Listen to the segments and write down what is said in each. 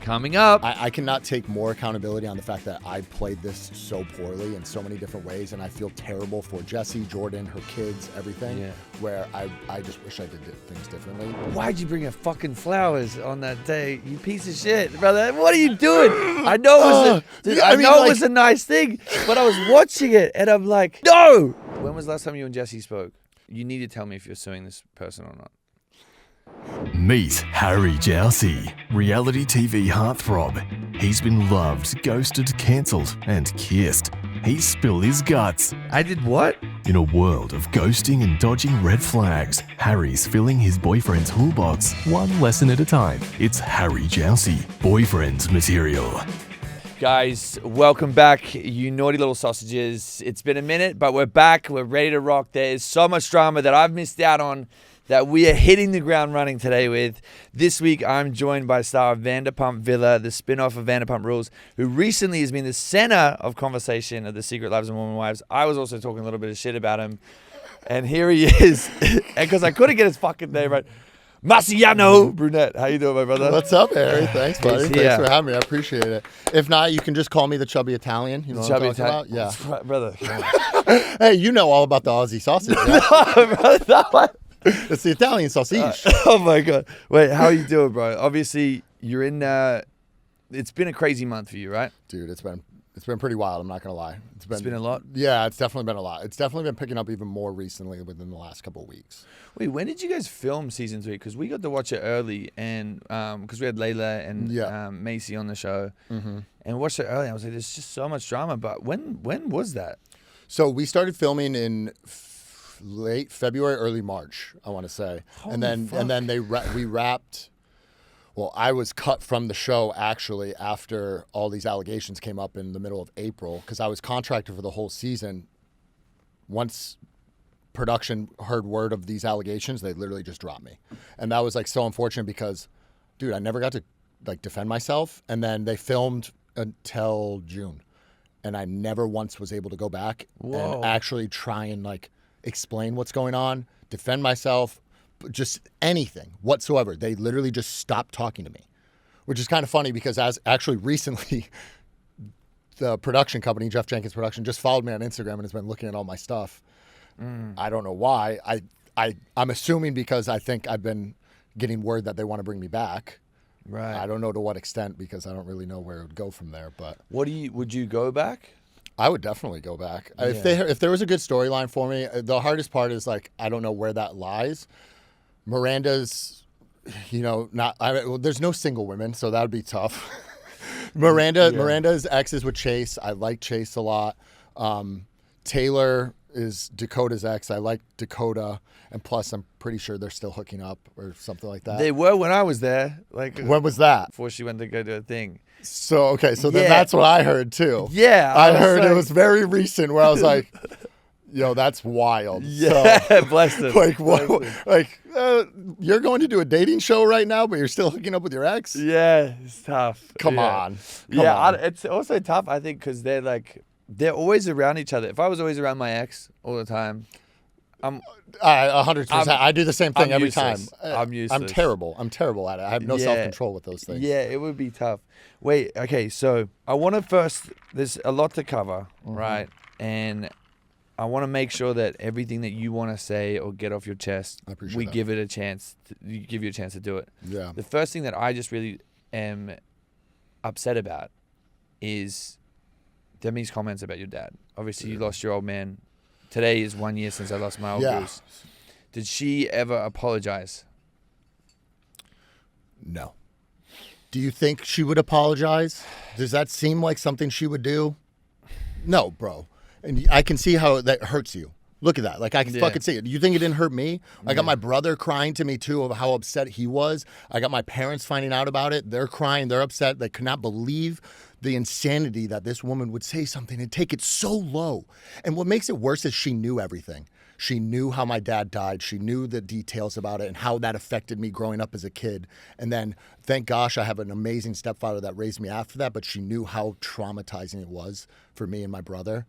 coming up. I cannot take more accountability on the fact that I played this so poorly in so many different ways, and I feel terrible for Jessi, Jordan, her kids, everything, where I just wish I did things differently. Why'd you bring her fucking flowers on that day, you piece of shit, brother? What are you doing? I know it was a nice thing, but I was watching it, and I'm like, no! When was the last time you and Jessi spoke? You need to tell me if you're suing this person or not. Meet Harry Jowsey, reality TV heartthrob. He's been loved, ghosted, cancelled, and kissed. He spilled his guts. I did what? In a world of ghosting and dodging red flags, Harry's filling his boyfriend's toolbox one lesson at a time. It's Harry Jowsey, boyfriend material. Guys, welcome back, you naughty little sausages. It's been a minute, but we're back. We're ready to rock. There is so much drama that I've missed out on that we are hitting the ground running today with. This week, I'm joined by star of Vanderpump Villa, the spin-off of Vanderpump Rules, who recently has been the center of conversation of The Secret Lives of Mormon Wives. I was also talking a little bit of shit about him. And here he is. Because I couldn't get his fucking name right. Marciano Brunette. How you doing, my brother? What's up, Harry? Thanks, buddy. Thanks for having me. I appreciate it. If not, you can just call me the Chubby Italian. You know what I'm talking about? Yeah. Brother. Hey, you know all about the Aussie sausage, right? No, brother, that one. It's the Italian sausage. Oh my God. Wait, how are you doing, bro? Obviously, you're in, it's been a crazy month for you, right? Dude, it's been pretty wild. I'm not going to lie. It's been a lot? Yeah, it's definitely been a lot. It's definitely been picking up even more recently within the last couple of weeks. Wait, when did you guys film season 3? Because we got to watch it early, and because we had Layla and Macy on the show, and watched it early. I was like, there's just so much drama. But when was that? So we started filming in late February, early March, I want to say. Holy and then fuck. We wrapped. Well, I was cut from the show actually after all these allegations came up in the middle of April because I was contracted for the whole season. Once production heard word of these allegations, they literally just dropped me. And that was like so unfortunate because, dude, I never got to like defend myself. And then they filmed until June. And I never once was able to go back and actually try and like explain what's going on, defend myself, just anything whatsoever. They literally just stopped talking to me, which is kind of funny because as actually recently the production company, Jeff Jenkins Production, just followed me on Instagram and has been looking at all my stuff. I don't know why. I'm assuming because I think I've been getting word that they want to bring me back. Right. I don't know to what extent because I don't really know where it would go from there. But would you go back? I would definitely go back. Yeah. If there was a good storyline for me, the hardest part is like I don't know where that lies. Miranda's, there's no single women, so that would be tough. Miranda's ex is with Chase. I like Chase a lot. Taylor is Dakota's ex. I like Dakota, and plus I'm pretty sure they're still hooking up or something like that. They were when I was there. Like when was that? Before she went to go do a thing. So then that's what I heard too. Yeah, I heard it was very recent where I was like, yo, that's wild. Yeah, so, bless them. Like, what? Like, you're going to do a dating show right now, but you're still hooking up with your ex? Yeah, it's tough. Come on. It's also tough, I think, because they're always around each other. If I was always around my ex all the time, 100%. I do the same thing every time. I'm useless. I'm terrible at it. I have no self-control with those things. Yeah, it would be tough. Wait, okay, so I want to first, there's a lot to cover, right? And I want to make sure that everything that you want to say or get off your chest, we give it a chance. Give you a chance to do it. Yeah. The first thing that I just really am upset about is Demi's comments about your dad. Obviously, you lost your old man. Today is 1 year since I lost my old goose. Did she ever apologize? No. Do you think she would apologize? Does that seem like something she would do? No, bro. And I can see how that hurts you. Look at that. Like, I can fucking see it. You think it didn't hurt me? I got my brother crying to me, too, of how upset he was. I got my parents finding out about it. They're crying. They're upset. They could not believe the insanity that this woman would say something and take it so low. And what makes it worse is she knew everything. She knew how my dad died. She knew the details about it and how that affected me growing up as a kid. And then, thank gosh, I have an amazing stepfather that raised me after that, but she knew how traumatizing it was for me and my brother.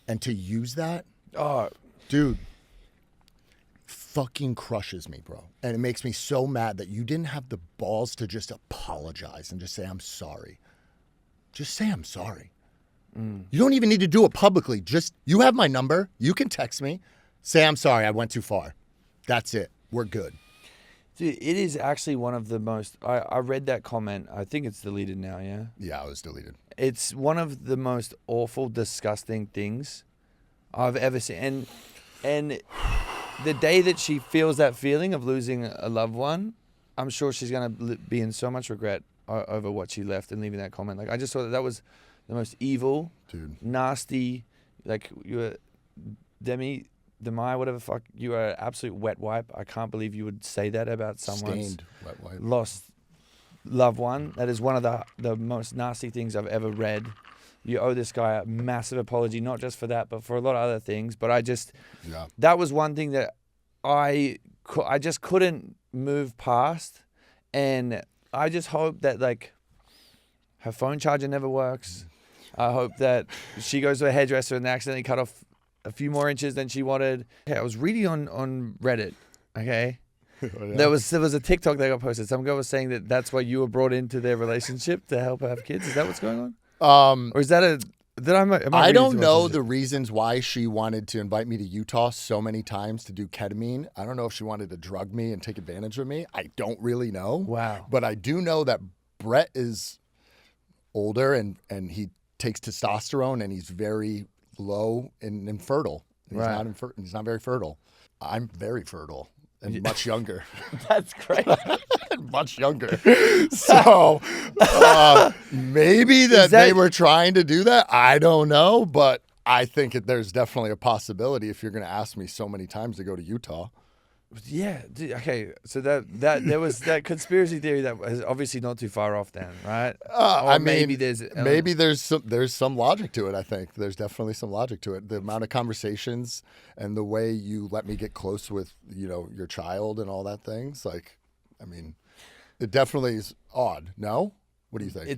And to use that, oh, dude, fucking crushes me, bro. And it makes me so mad that you didn't have the balls to just apologize and just say, I'm sorry. Just say I'm sorry. You don't even need to do it publicly. Just, you have my number. You can text me. Say I'm sorry, I went too far. That's it. We're good. Dude, it is actually one of the most... I read that comment. I think it's deleted now, yeah? Yeah, it was deleted. It's one of the most awful, disgusting things I've ever seen. And the day that she feels that feeling of losing a loved one, I'm sure she's going to be in so much regret over what she left and leaving that comment. Like, I just thought that was the most evil, nasty, like, you were... Demi, whatever fuck, you are an absolute wet wipe. I can't believe you would say that about someone's Stained wet wipe. Lost loved one. That is one of the most nasty things I've ever read. You owe this guy a massive apology, not just for that, but for a lot of other things. But that was one thing that I just couldn't move past. And I just hope that, like, her phone charger never works. I hope that she goes to a hairdresser and they accidentally cut off a few more inches than she wanted. Okay, I was reading on Reddit, okay? Oh, yeah. There was a TikTok that got posted. Some girl was saying that that's why you were brought into their relationship to help her have kids. Is that what's going on? Or is that I don't know the reasons why she wanted to invite me to Utah so many times to do ketamine. I don't know if she wanted to drug me and take advantage of me. I don't really know. Wow. But I do know that Brett is older and he takes testosterone and he's very low and infertile. He's not very fertile. I'm very fertile and much younger. That's great. Much younger. So maybe that they were trying to do that. I don't know, but I think there's definitely a possibility if you're going to ask me so many times to go to Utah. Yeah. Dude, okay. So that there was that conspiracy theory that was obviously not too far off then, right? Maybe there's some logic to it. I think there's definitely some logic to it. The amount of conversations and the way you let me get close with, your child and all that things. Like, I mean, it definitely is odd. No? What do you think?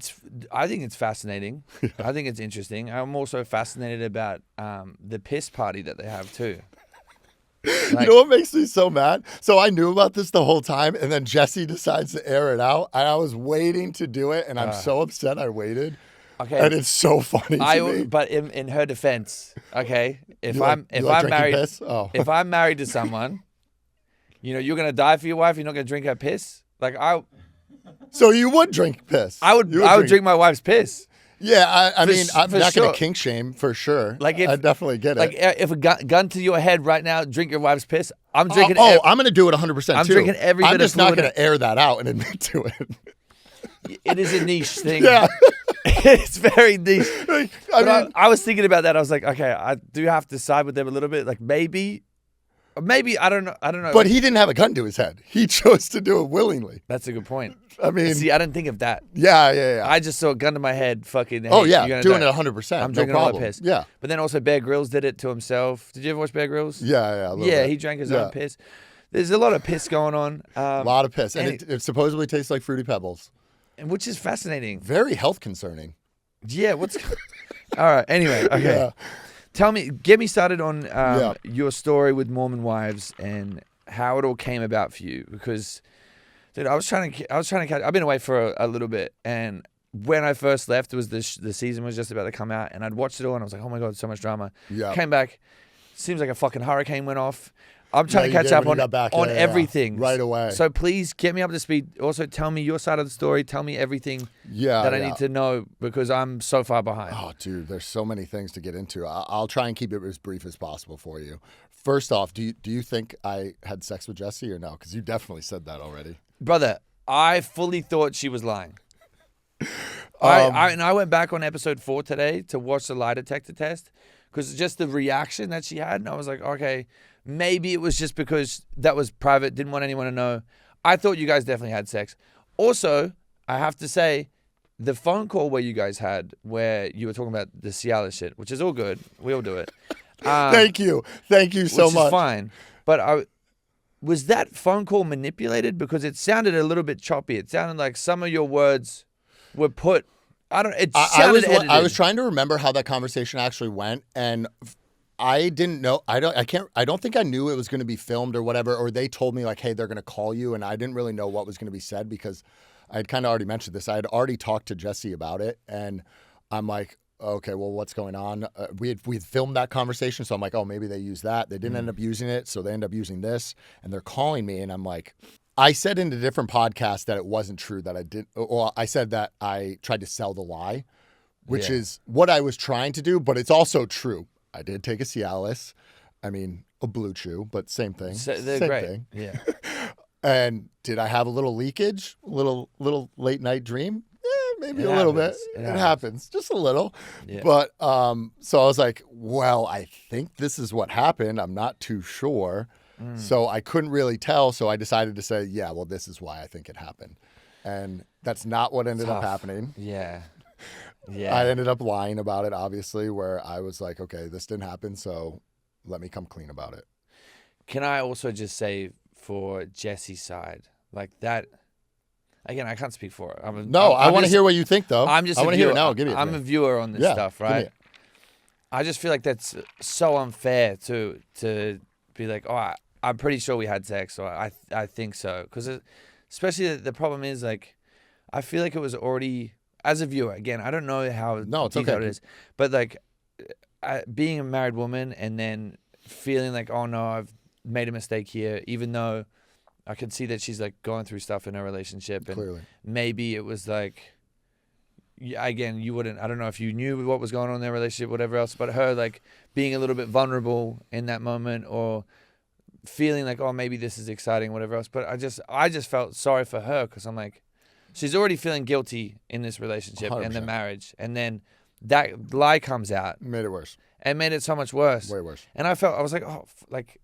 I think it's fascinating. I think it's interesting. I'm also fascinated about the piss party that they have too. Like, you know what makes me so mad? So I knew about this the whole time, and then Jessi decides to air it out, and I was waiting to do it, and I'm so upset I waited. Okay, and it's so funny to me. But in her defense, okay, if I'm married to someone, you're gonna die for your wife. You're not gonna drink her piss. So you would drink piss? I would drink my wife's piss. Yeah, I mean, I'm not going to kink shame for sure. Like, I definitely get it. Like, if a gun to your head right now, drink your wife's piss. I'm drinking. I'm going to do it 100% too. I'm drinking every bit of fluid. I'm just not going to air that out and admit to it. It is a niche thing. Yeah, it's very niche. I was thinking about that. I was like, okay, I do have to side with them a little bit. Like, maybe I don't know. But he didn't have a gun to his head. He chose to do it willingly. That's a good point. I mean, see, I didn't think of that. Yeah. I just saw a gun to my head. Fucking. Oh yeah, doing it 100%. I'm drinking all the piss. Yeah. But then also Bear Grylls did it to himself. Did you ever watch Bear Grylls? Yeah. Yeah, he drank his own piss. There's a lot of piss going on. A lot of piss, and it supposedly tastes like Fruity Pebbles, which is fascinating. Very health concerning. Yeah. All right. Anyway. Okay. Yeah. Get me started on your story with Mormon Wives and how it all came about for you. Because, dude, I was trying to catch. I've been away for a little bit, and when I first left, the season was just about to come out, and I'd watched it all, and I was like, oh my god, so much drama. Yeah. Came back, seems like a fucking hurricane went off. I'm trying to catch up on everything right away. So please get me up to speed. Also, tell me your side of the story. Tell me everything that I need to know because I'm so far behind. Oh, dude, there's so many things to get into. I'll try and keep it as brief as possible for you. First off, do you think I had sex with Jessi or no? Because you definitely said that already. Brother, I fully thought she was lying. I went back on episode 4 today to watch the lie detector test because just the reaction that she had, and I was like, okay, maybe it was just because that was private, didn't want anyone to know. I thought you guys definitely had sex. Also, I have to say, the phone call where you guys had, where you were talking about the Cialis shit, which is all good. We all do it. Thank you so much. Which is fine. But was that phone call manipulated? Because it sounded a little bit choppy. It sounded like some of your words were put... I was trying to remember how that conversation actually went, and I didn't know. I don't think I knew it was going to be filmed or whatever, or they told me like, hey, they're going to call you. And I didn't really know what was going to be said because I had kind of already mentioned this. I had already talked to Jessi about it. And I'm like, okay, well, what's going on? We had filmed that conversation. So I'm like, oh, maybe they used that. They didn't end up using it. So they end up using this. And they're calling me. And I'm like, I said in a different podcast that it wasn't true that I did. Or I said that I tried to sell the lie, which is what I was trying to do. But it's also true. I did take a Cialis. I mean, a Blue Chew, but same thing. They're same great. thing. Yeah. And did I have a little leakage? A little late night dream? Maybe It a little bit. happens. It happens. Just a little. Yeah. But so I was like, well, I think this is what happened. I'm not too sure. So I couldn't really tell. So I decided to say, yeah, well, this is why I think it happened. And that's not what ended up happening. Yeah. Yeah. I ended up lying about it, obviously, where I was like, okay, this didn't happen. So let me come clean about it. Can I also just say for Jessi's side, like that, again, I can't speak for her. I want to hear what you think, though. I'm just I a want to viewer. hear it now. Give me it. I'm a viewer on this stuff, give me right? it. I just feel like that's so unfair to be like, oh, I'm pretty sure we had sex, or I think so. Because especially the problem is, like, I feel like it was already, as a viewer, again, I don't know how it's detailed okay. it is, but like being a married woman and then feeling like, oh no, I've made a mistake here, even though I could see that she's like going through stuff in her relationship, and Clearly. maybe it was like, again, you wouldn't, I don't know if you knew what was going on in their relationship, whatever else, but her like being a little bit vulnerable in that moment, or feeling like, oh, maybe this is exciting, whatever else. But I just felt sorry for her, because I'm like, she's already feeling guilty in this relationship 100%. and the marriage, and then that lie comes out Made it worse. and made it so much worse. Way worse. And I was like, oh, like,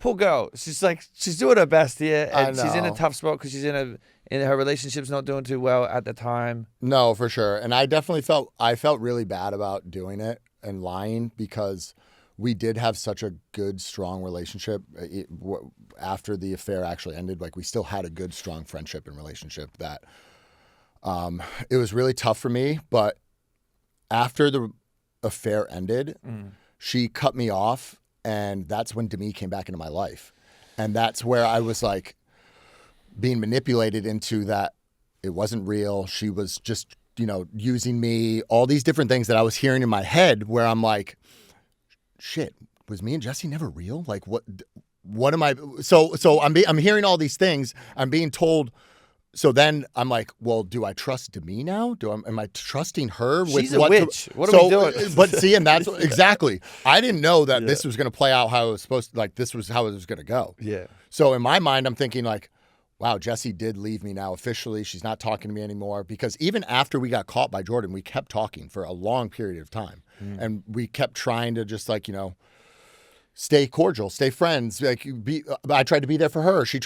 poor girl. She's doing her best here, and she's in a know. tough spot because she's in her relationship's not doing too well at the time. No, for sure. And I definitely felt really bad about doing it and lying, because we did have such a good, strong relationship. After the affair actually ended, like, we still had a good, strong friendship and relationship that it was really tough for me. But after the affair ended, she cut me off, and that's when Demi came back into my life. And that's where I was like being manipulated into that it wasn't real. She was just, using me, all these different things that I was hearing in my head, where I'm like, shit, was me and Jessi never real? Like, what am I? So I'm hearing all these things. I'm being told. So then I'm like, well, do I trust Demi now? Am I trusting her? She's a witch. What are we doing? But see, and that's exactly. I didn't know that this was going to play out how it was supposed to. Like, this was how it was going to go. Yeah. So in my mind, I'm thinking like, wow, Jessi did leave me now officially. She's not talking to me anymore. Because even after we got caught by Jordan, we kept talking for a long period of time, and we kept trying to just like stay cordial, stay friends. Like, I tried to be there for her. She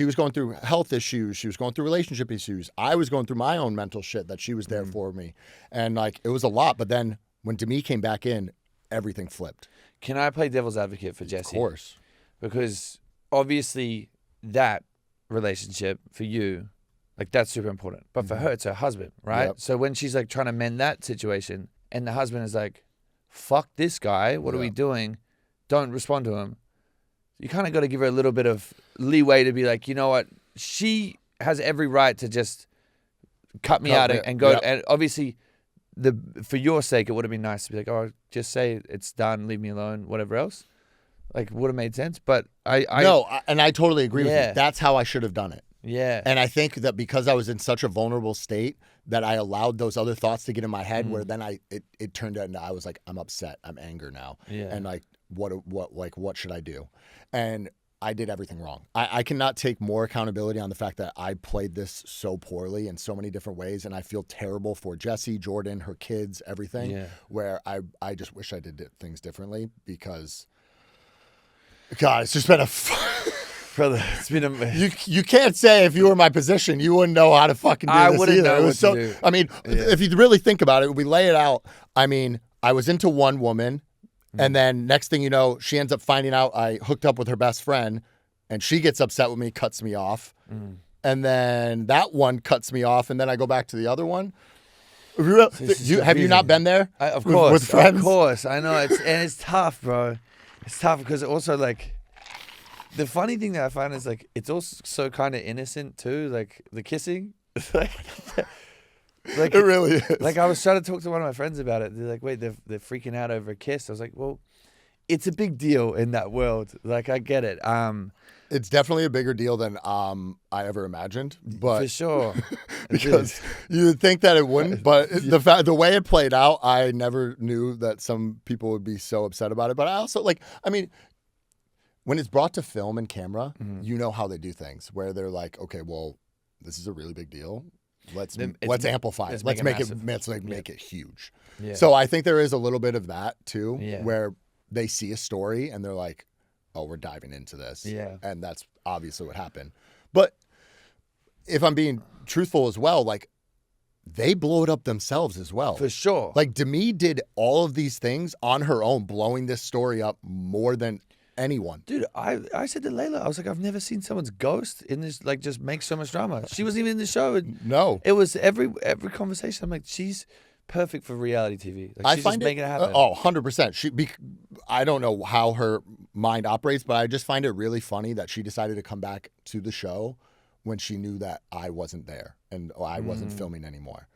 was going through health issues. She was going through relationship issues. I was going through my own mental shit that she was there for me. And like, it was a lot. But then when Demi came back in, everything flipped. Can I play devil's advocate for Jessi? Of course. Because obviously that relationship for you, like, that's super important. But for her, it's her husband, right? Yep. So when she's like trying to mend that situation, and the husband is like, fuck this guy, what are we doing? Don't respond to him. You kind of got to give her a little bit of leeway to be like, you know what? She has every right to just cut me out and go. Yep. And obviously, for your sake, it would have been nice to be like, oh, just say it's done, leave me alone, whatever else. Like, would have made sense. But I totally agree with you. That's how I should have done it. Yeah. And I think that because I was in such a vulnerable state, that I allowed those other thoughts to get in my head, where then it turned out, and I was like, I'm upset, I'm angry now. Yeah. And like, what should I do? And I did everything wrong. I cannot take more accountability on the fact that I played this so poorly in so many different ways, and I feel terrible for Jessi, Jordan, her kids, everything. Yeah. Where I just wish I did things differently, because God, it's just been Brother, it's been you can't say if you were in my position, you wouldn't know how to fucking do this wouldn't either. know It was what to do. I mean, if you really think about it, we lay it out. I mean, I was into one woman, and then next thing you know, she ends up finding out I hooked up with her best friend, and she gets upset with me, cuts me off. And then that one cuts me off, and then I go back to the other one. Have you not been there? Of course, with friends? of course. I know it's tough, bro. It's tough because also like the funny thing that I find is like it's also kind of innocent too, like the kissing. like it really is. Like I was trying to talk to one of my friends about it. They're like, wait, they're freaking out over a kiss. I was like, well, it's a big deal in that world. Like I get it. It's definitely a bigger deal than I ever imagined, but for sure, because you would think that it wouldn't. But the way it played out, I never knew that some people would be so upset about it. But I also when it's brought to film and camera, you know how they do things, where they're like, okay, well, this is a really big deal. Let's amplify it. Let's make it huge. Yeah. So I think there is a little bit of that too, Yeah. where they see a story and they're like, oh, we're diving into this. Yeah. And that's obviously what happened. But if I'm being truthful as well, like they blow it up themselves as well. For sure. Like Demi did all of these things on her own, blowing this story up more than anyone. Dude, I said to Layla, I was like, I've never seen someone's ghost in this, like, just make so much drama. She wasn't even in the show. No. It was every conversation. I'm like, she's perfect for reality TV. Like, she's just making it happen. 100%. I don't know how her mind operates, but I just find it really funny that she decided to come back to the show when she knew that I wasn't there and I wasn't filming anymore.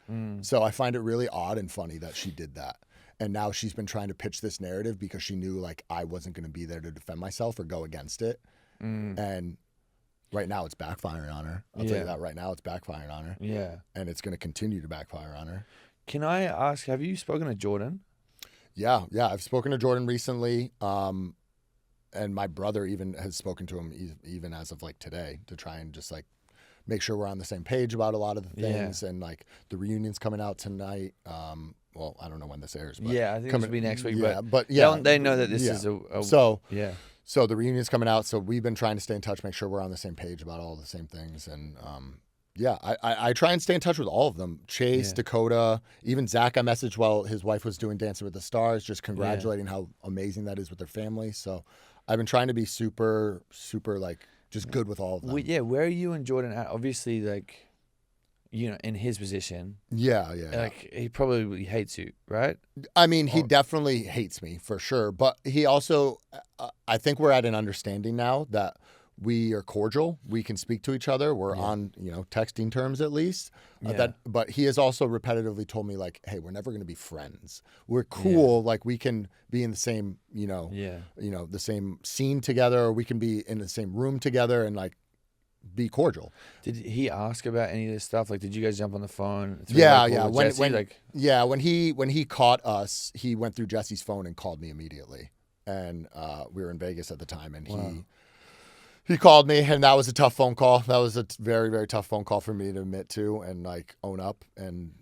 So I find it really odd and funny that she did that. And now she's been trying to pitch this narrative because she knew like I wasn't going to be there to defend myself or go against it. And right now it's backfiring on her. I'll tell you that right now it's backfiring on her. Yeah. And it's going to continue to backfire on her. Can I ask, have you spoken to Jordan? Yeah. I've spoken to Jordan recently. And my brother even has spoken to him even as of like today to try and just like make sure we're on the same page about a lot of the things. And like the reunion's coming out tonight. Well, I don't know when this airs. But I think it'll be next week. But they know that this is So the reunion's coming out. So we've been trying to stay in touch, make sure we're on the same page about all the same things. And I try and stay in touch with all of them. Chase, Dakota, even Zach I messaged while his wife was doing Dancing with the Stars, just congratulating how amazing that is with their family. So I've been trying to be super, super like just good with all of them. Where are you and Jordan at? Obviously, like, you know, in his position. Yeah. Like, he probably hates you, right? I mean, he definitely hates me for sure. But he also, I think we're at an understanding now that we are cordial. We can speak to each other. We're on, texting terms at least. But he has also repetitively told me like, hey, we're never going to be friends. We're cool. Like we can be in the same, the same scene together. Or we can be in the same room together and like be cordial. Did he ask about any of this stuff? Like, did you guys jump on the phone? When he caught us, he went through Jesse's phone and called me immediately. And we were in Vegas at the time, and he called me, and that was a tough phone call. That was a very, very tough phone call for me to admit to and like own up. And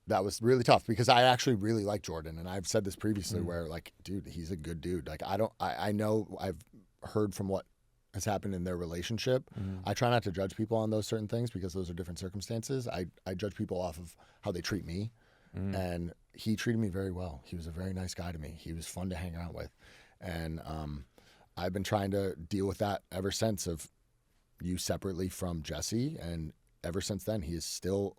that was really tough because I actually really like Jordan, and I've said this previously where like, dude, he's a good dude. Like I know I've heard from what has happened in their relationship. I try not to judge people on those certain things because those are different circumstances. I judge people off of how they treat me, and he treated me very well. He was a very nice guy to me. He was fun to hang out with, and I've been trying to deal with that ever since of you separately from Jessi, and ever since then he has still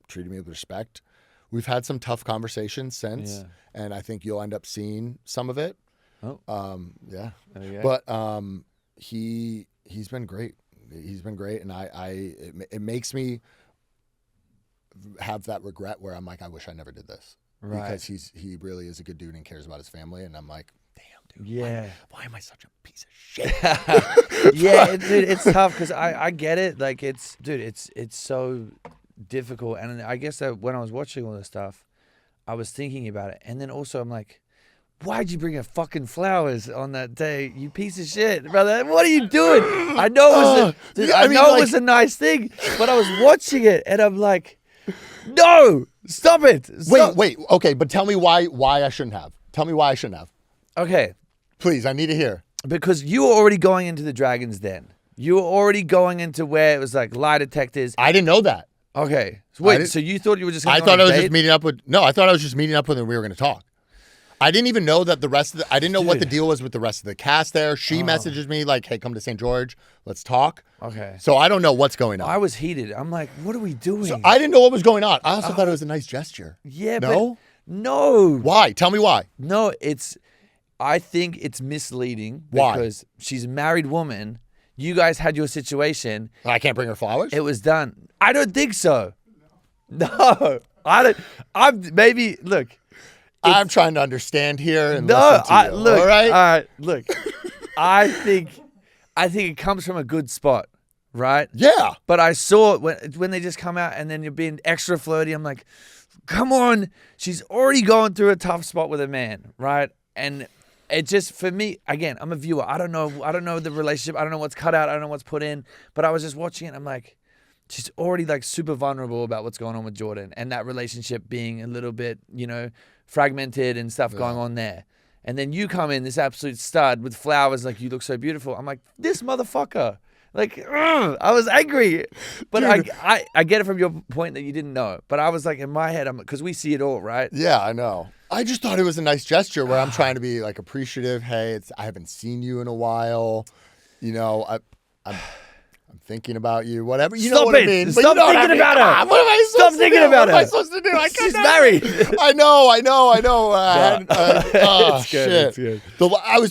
treated me with respect. We've had some tough conversations since, and I think you'll end up seeing some of it. But he's been great. He's been great, and it makes me have that regret where I'm like, I wish I never did this, because he really is a good dude and cares about his family, and I'm like, damn, dude, why am I such a piece of shit? It's tough because I get it. Like it's so difficult, and I guess that when I was watching all this stuff, I was thinking about it, and then also I'm like, why'd you bring her fucking flowers on that day, you piece of shit, brother? What are you doing? I know it was a nice thing, but I was watching it and I'm like, no, stop it. Stop. Wait. Okay, but tell me why I shouldn't have. Tell me why I shouldn't have. Okay. Please, I need to hear. Because you were already going into the Dragons Den. You were already going into where it was like lie detectors. I didn't know that. Okay. So wait, so you thought you were just going I thought I was just meeting up with, no, I thought I was just meeting up with her and we were going to talk. I didn't even know that I didn't know what the Dude. deal was with the rest of the cast there. She messages me like, hey, come to St. George. Let's talk. Okay. So I don't know what's going on. I was heated. I'm like, what are we doing? So I didn't know what was going on. I also thought it was a nice gesture. Yeah, No? but no. Why? Tell me why. No, I think it's misleading Why? because she's a married woman. You guys had your situation. I can't bring her flowers? It was done. I don't think so. No, I don't. Look. I'm trying to understand here and No, listen to you. look. All right? Look. I think it comes from a good spot, right? Yeah. But I saw it when they just come out and then you're being extra flirty. I'm like, come on. She's already going through a tough spot with a man, right? And it just, for me, again, I'm a viewer. I don't know the relationship. I don't know what's cut out. I don't know what's put in. But I was just watching it. And I'm like, she's already like super vulnerable about what's going on with Jordan and that relationship being a little bit, fragmented and stuff going on there. And then you come in, this absolute stud with flowers, like, you look so beautiful. I'm like, this motherfucker. Like, I was angry. But I get it from your point that you didn't know. But I was like, in my head, because we see it all, right? Yeah, I know. I just thought it was a nice gesture where I'm trying to be like appreciative. Hey, I haven't seen you in a while. I'm thinking about you. Whatever. You know what I mean? Stop thinking about her. What am I supposed Stop to thinking do? about What am I her. supposed to do? She's married. I know. It's Shit. good, it's good.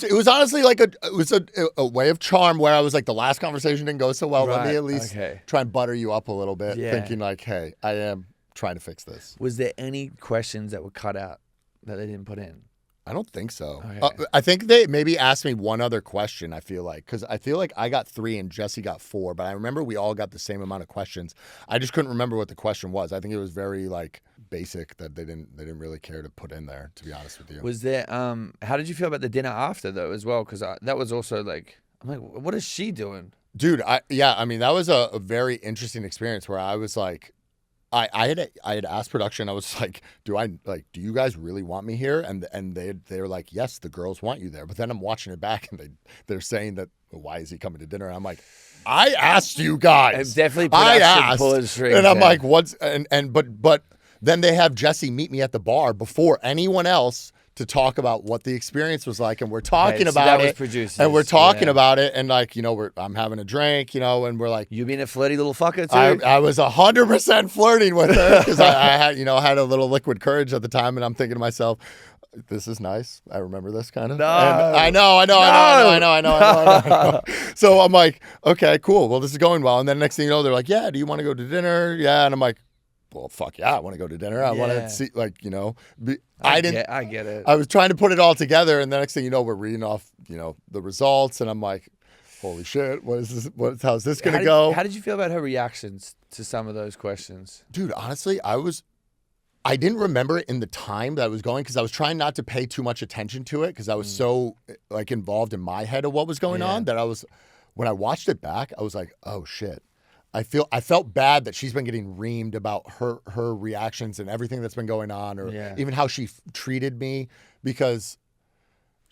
It was honestly like a way of charm where I was like, the last conversation didn't go so well. Let me Right, at least okay. try and butter you up a little bit, Yeah. thinking like, hey, I am trying to fix this. Was there any questions that were cut out that they didn't put in? I don't think so. Okay. I think they maybe asked me one other question, I feel like, because I feel like I got 3 and Jessi got 4, but I remember we all got the same amount of questions. I just couldn't remember what the question was. I think it was very like basic that they didn't really care to put in there, to be honest with you. Was there, how did you feel about the dinner after though as well? Because that was also like, I'm like, what is she doing? Dude, I mean, that was a very interesting experience where I was like, I had asked production. I was like, do you guys really want me here? And they're like, yes, the girls want you there. But then I'm watching it back, and they're saying that, well, why is he coming to dinner? And I'm like, I asked you guys. Definitely I production asked, pulling strings and I'm there. like, what's but then they have Jessi meet me at the bar before anyone else to talk about what the experience was like, and we're talking so about that was it, producers, and we're talking yeah. about it, and like, I'm having a drink, and we're like, You being a flirty little fucker too? I was 100% flirting with her because I had, had a little liquid courage at the time, and I'm thinking to myself, this is nice. I remember this kind of. No. And I know. So I'm like, okay, cool. Well, this is going well. And then next thing you know, they're like, yeah, do you want to go to dinner? Yeah. And I'm like, well, fuck yeah, I want to go to dinner. I want Yeah. to see, I get it. I was trying to put it all together, and the next thing you know, we're reading off, the results, and I'm like, holy shit, what is this? How's this gonna go? How did you feel about her reactions to some of those questions? Dude, honestly, I didn't remember it in the time that I was going because I was trying not to pay too much attention to it because I was so like involved in my head of what was going on that when I watched it back, I was like, oh shit. I felt bad that she's been getting reamed about her reactions and everything that's been going on, or even how she treated me, because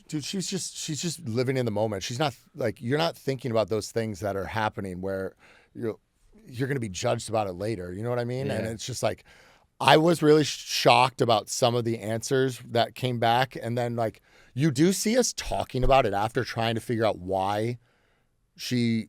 dude, she's just living in the moment. She's not like, you're not thinking about those things that are happening where you're going to be judged about it later. You know what I mean? Yeah. And it's just like, I was really shocked about some of the answers that came back. And then like, you do see us talking about it after, trying to figure out why she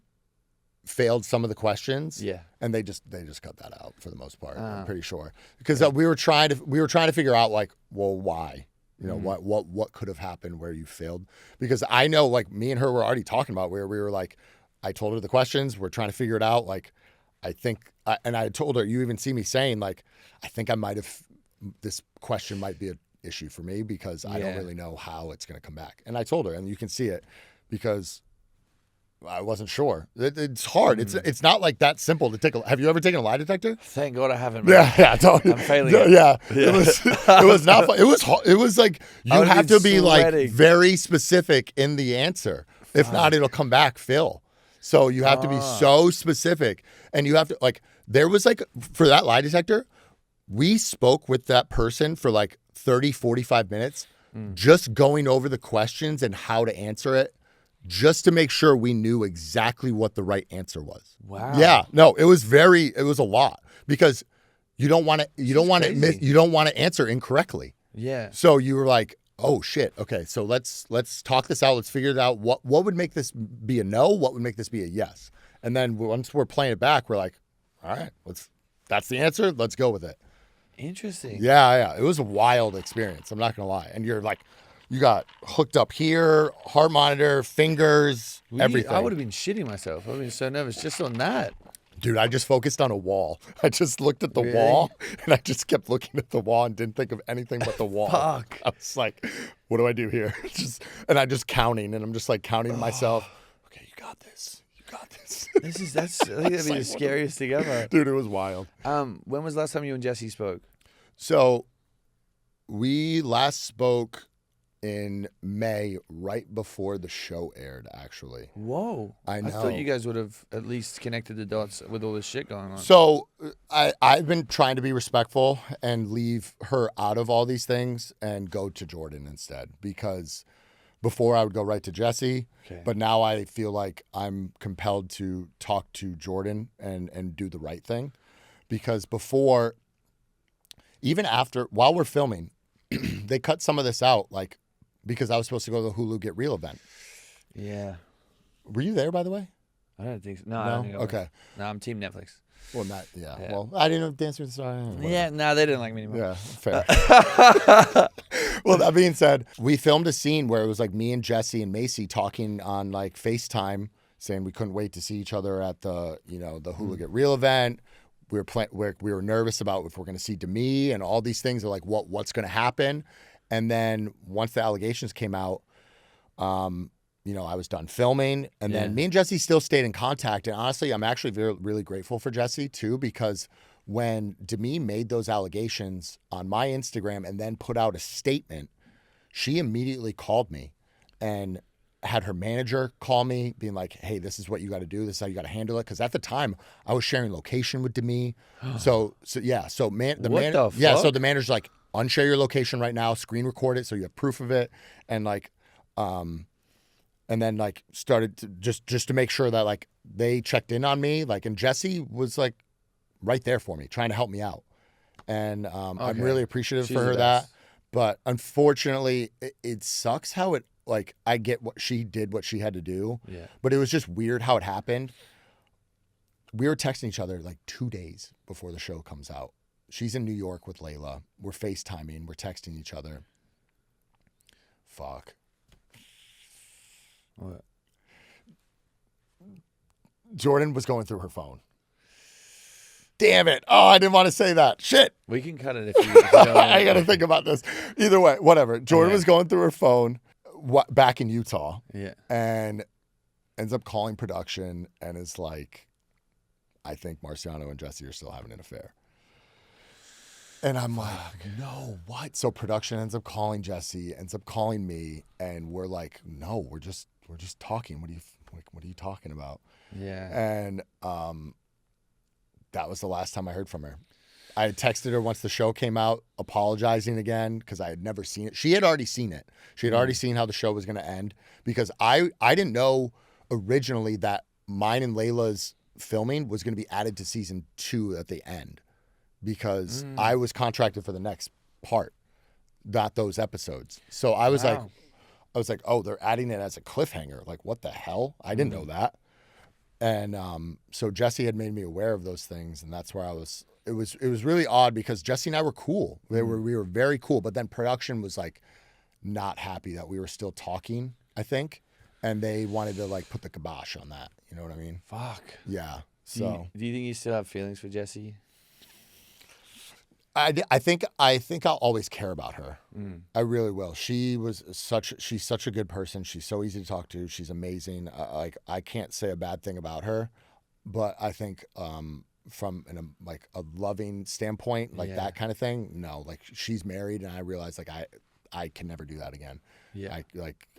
failed some of the questions. Yeah. And they just cut that out for the most part. I'm pretty sure, because we were trying to figure out like, well, why? What could have happened where you failed? Because I know, like, me and her were already talking about where we were like, I told her the questions, we're trying to figure it out. Like, I think, and I told her, you even see me saying like, I think this question might be an issue for me because I don't really know how it's going to come back. And I told her, and you can see it, because I wasn't sure. It's hard. It's not like that simple to take. Have you ever taken a lie detector? Thank God I haven't. Man. Yeah. I'm failing it. Yeah. It was not fun. It was like, you have to be like very specific in the answer. If not, it'll come back Phil. So you have to be so specific, and you have to, like, there was like, for that lie detector, we spoke with that person for like 30, 45 minutes, just going over the questions and how to answer it, just to make sure we knew exactly what the right answer was. Wow. Yeah. No, it was a lot, because you don't want to answer incorrectly. Yeah. So you were like, oh shit, okay, so let's talk this out. Let's figure it out. What would make this be a no? What would make this be a yes? And then once we're playing it back, we're like, all right, that's the answer. Let's go with it. Interesting. Yeah. It was a wild experience. I'm not gonna lie. And you're like, you got hooked up here, heart monitor, fingers, everything. I would have been shitting myself. I would have been so nervous just on that. Dude, I just focused on a wall. I just looked at the Really? wall, and I just kept looking at the wall and didn't think of anything but the wall. Fuck. I was like, what do I do here? And I'm just counting, and I'm just like counting myself. Okay, you got this. You got this. I think that'd be the scariest thing ever. Dude, it was wild. When was the last time you and Jessi spoke? So we last spoke in May, right before the show aired, actually. Whoa. I know. I thought you guys would have at least connected the dots with all this shit going on. So I've been trying to be respectful and leave her out of all these things and go to Jordan instead, because before I would go right to Jessi, but now I feel like I'm compelled to talk to Jordan and do the right thing, because before, even after, while we're filming, they cut some of this out, like, because I was supposed to go to the Hulu Get Real event. Yeah. Were you there, by the way? I don't think so. No, I don't think I was. Okay. No, I'm team Netflix. Well, not, yeah. Well, I didn't know Dance with the Stars. Yeah, no, they didn't like me anymore. Yeah, fair. Well, that being said, we filmed a scene where it was like me and Jessi and Macy talking on like FaceTime, saying we couldn't wait to see each other at the, the Hulu Get Real event. We were nervous about if we're going to see Demi and all these things. Are like, what's going to happen? And then once the allegations came out, I was done filming, and then me and Jessi still stayed in contact. And honestly, I'm actually really grateful for Jessi too, because when Demi made those allegations on my Instagram and then put out a statement, she immediately called me and had her manager call me, being like, hey, this is what you got to do. This is how you got to handle it. Because at the time, I was sharing location with Demi. So the manager's like, unshare your location right now, screen record it so you have proof of it, and like, and then like started to just to make sure that like they checked in on me, like, and Jessi was like right there for me, trying to help me out, and I'm really appreciative for her that. But unfortunately, it sucks how it, like, I get what she did, what she had to do, but it was just weird how it happened. We were texting each other like 2 days before the show comes out. She's in New York with Layla. We're FaceTiming. We're texting each other. Fuck. What? Jordan was going through her phone. Damn it. Oh, I didn't want to say that. Shit. We can cut it if you don't. I got to think about this. Either way, whatever. Jordan was going through her phone back in Utah. Yeah. And ends up calling production and is like, I think Marciano and Jessi are still having an affair. And I'm like, no, what? So production ends up calling Jessi, ends up calling me, and we're like, no, we're just talking. What are you talking about? Yeah. And that was the last time I heard from her. I had texted her once the show came out, apologizing again, because I had never seen it. She had already seen it. She had already seen how the show was going to end, because I didn't know originally that mine and Layla's filming was going to be added to season 2 at the end, because I was contracted for the next part, not those episodes. So I was like, oh, they're adding it as a cliffhanger. Like, what the hell? I didn't know that. And so Jessi had made me aware of those things, and that's where I was. It was really odd, because Jessi and I were cool. We were very cool, but then production was like not happy that we were still talking, I think, and they wanted to like put the kibosh on that. You know what I mean? Fuck. Yeah. So do you think you still have feelings for Jessi? I think I'll always care about her. I really will. She's such a good person. She's so easy to talk to. She's amazing. I can't say a bad thing about her, but I think from a loving standpoint, like that kind of thing, no. Like, she's married, and I realize like I can never do that again. Yeah.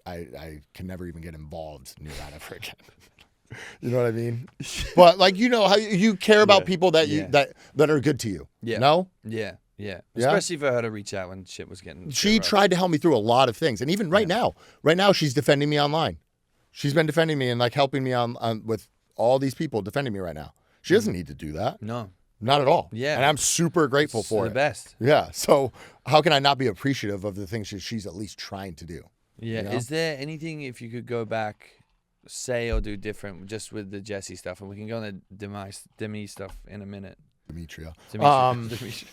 I can never even get involved near that ever again. You know what I mean? But like, how you care about people that that are good to you. Yeah. No? Yeah. Especially for her to reach out when shit was getting. She tried to help me through a lot of things, and even right now, she's defending me online. She's been defending me and like helping me on with all these people defending me right now. She doesn't need to do that. No. Not at all. Yeah. And I'm super grateful It's for the it. best. Yeah. So how can I not be appreciative of the things that she's at least trying to do? Yeah. You know? Is there anything, if you could go back, say or do different just with the Jessi stuff? And we can go on the Demi stuff in a minute. Demetria. Demetria.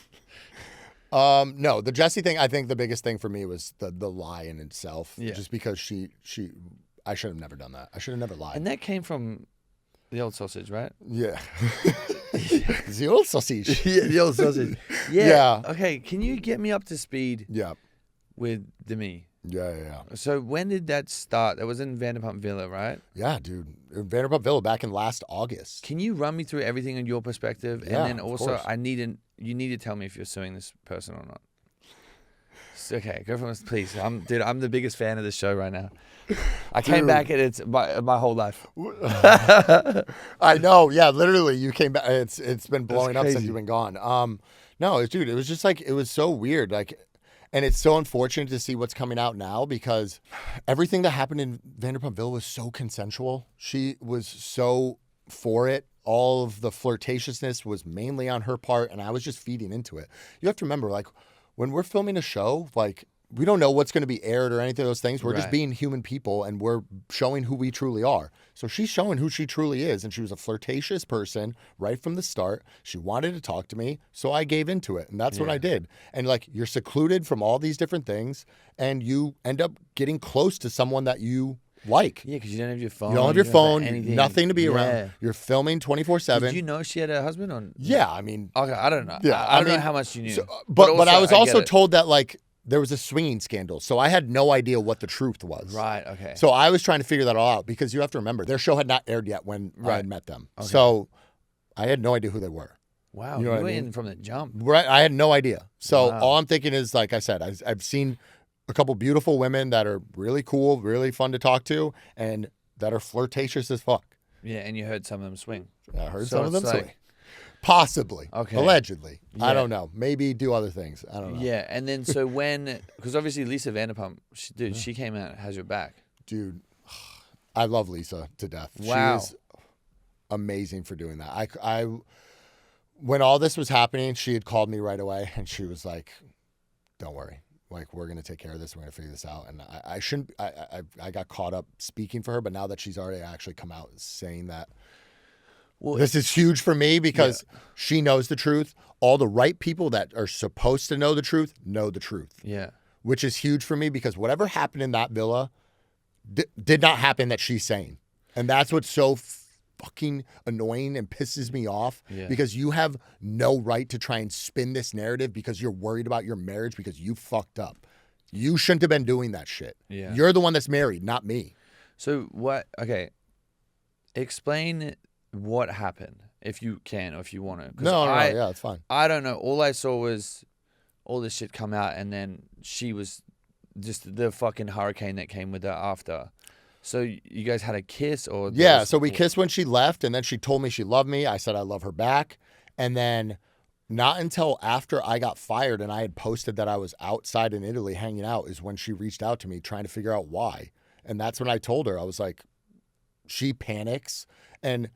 No, the Jessi thing, I think the biggest thing for me was the lie in itself. Yeah. Just because I should have never done that. I should have never lied. And that came from the old sausage, right? Yeah. The old sausage. Yeah, the old sausage. Yeah. Yeah. Okay, can you get me up to speed Yeah. with Demi? Yeah. So when did that start? That was in Vanderpump Villa, right? Yeah, dude. Vanderpump Villa back in last August. Can you run me through everything in your perspective? Yeah, And then of also, course. you need to tell me if you're suing this person or not. Okay, go from us, please. I'm the biggest fan of this show right now. I came back and it's my whole life. I know. Yeah, literally, you came back. It's been blowing up since crazy. you've been gone. No, dude, it was just like, it was so weird. Like, and it's so unfortunate to see what's coming out now because everything that happened in Vanderpump Villa was so consensual. She was so for it. All of the flirtatiousness was mainly on her part, and I was just feeding into it. You have to remember, like, when we're filming a show, like, we don't know what's going to be aired or anything of those things. We're just Right. being human people, and we're showing who we truly are. So she's showing who she truly is, and she was a flirtatious person right from the start. She wanted to talk to me, so I gave into it, and that's what I did. And, like, you're secluded from all these different things, and you end up getting close to someone that you like. Yeah, because you don't have your phone. You don't have your phone, anything. nothing to be Yeah. around. You're filming 24/7. Did you know she had a husband? Or Yeah, I mean, okay, I don't know. Yeah, I don't mean, know how much you knew. but I was get also it. told that, like, there was a swinging scandal, so I had no idea what the truth was. Right. Okay. So I was trying to figure that all out because you have to remember their show had not aired yet when I had met them. So I had no idea who they were. wow, you know you what I were mean? in from the jump. Right? I had no idea. So Wow. all I'm thinking is, like I said, I've seen a couple beautiful women that are really cool, really fun to talk to, and that are flirtatious as fuck. Yeah, and you heard some of them swing. I heard So some of them it's swing. like- Possibly. Okay. Allegedly. I Yeah. don't know. Maybe do other things. I don't know. Yeah, and then so because obviously Lisa Vanderpump, she came out, has your back. Dude, I love Lisa to death. Wow. She is amazing for doing that. When all this was happening, she had called me right away, and she was like, "Don't worry, like, we're gonna take care of this. We're gonna figure this out." And I shouldn't. I got caught up speaking for her, but now that she's already actually come out saying that, Well, this is huge for me because she knows the truth. All the right people that are supposed to know the truth, yeah. which is huge for me because whatever happened in that villa did not happen that she's saying. And that's what's so fucking annoying and pisses me off because you have no right to try and spin this narrative because you're worried about your marriage because you fucked up. You shouldn't have been doing that shit. Yeah. You're the one that's married, not me. So what? Okay, explain what happened if you can or if you want to. No, yeah, it's fine. I don't know. All I saw was all this shit come out, and then she was just the fucking hurricane that came with her after. So you guys had a kiss, or Yeah, so we kissed when she left, and then she told me she loved me. I said I love her back. And then not until after I got fired and I had posted that I was outside in Italy hanging out is when she reached out to me trying to figure out why. And that's when I told her, I was like, she panics. And